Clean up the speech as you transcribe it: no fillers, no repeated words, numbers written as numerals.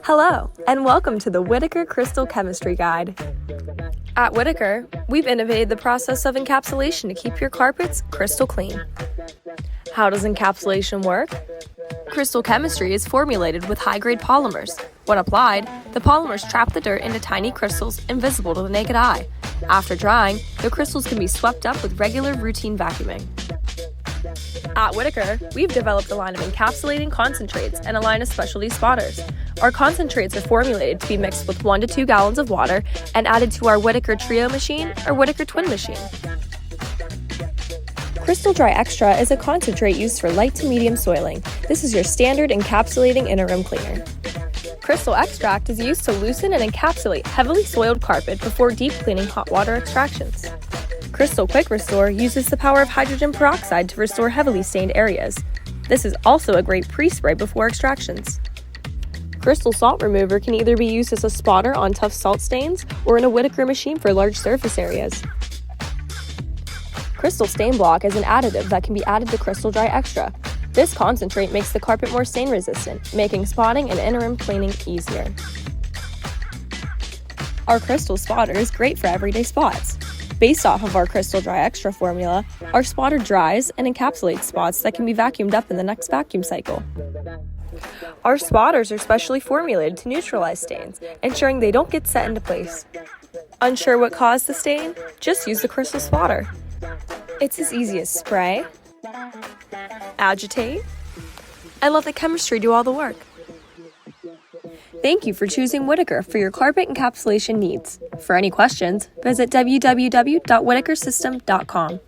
Hello, and welcome to the Whittaker Crystal Chemistry Guide. At Whittaker, we've innovated the process of encapsulation to keep your carpets crystal clean. How does encapsulation work? Crystal chemistry is formulated with high-grade polymers. When applied, the polymers trap the dirt into tiny crystals invisible to the naked eye. After drying, the crystals can be swept up with regular routine vacuuming. At Whittaker, we've developed a line of encapsulating concentrates and a line of specialty spotters. Our concentrates are formulated to be mixed with 1 to 2 gallons of water and added to our Whittaker Trio machine or Whittaker Twin machine. Crystal Dry Extra is a concentrate used for light to medium soiling. This is your standard encapsulating interim cleaner. Crystal Extract is used to loosen and encapsulate heavily soiled carpet before deep cleaning hot water extractions. Crystal Quick Restore uses the power of hydrogen peroxide to restore heavily stained areas. This is also a great pre-spray before extractions. Crystal Salt Remover can either be used as a spotter on tough salt stains or in a Whittaker machine for large surface areas. Crystal Stain Block is an additive that can be added to Crystal Dry Extra. This concentrate makes the carpet more stain resistant, making spotting and interim cleaning easier. Our Crystal Spotter is great for everyday spots. Based off of our Crystal Dry Extra formula, our spotter dries and encapsulates spots that can be vacuumed up in the next vacuum cycle. Our spotters are specially formulated to neutralize stains, ensuring they don't get set into place. Unsure what caused the stain? Just use the Crystal Spotter. It's as easy as spray, agitate, and let the chemistry do all the work. Thank you for choosing Whittaker for your carpet encapsulation needs. For any questions, visit www.whittakersystem.com.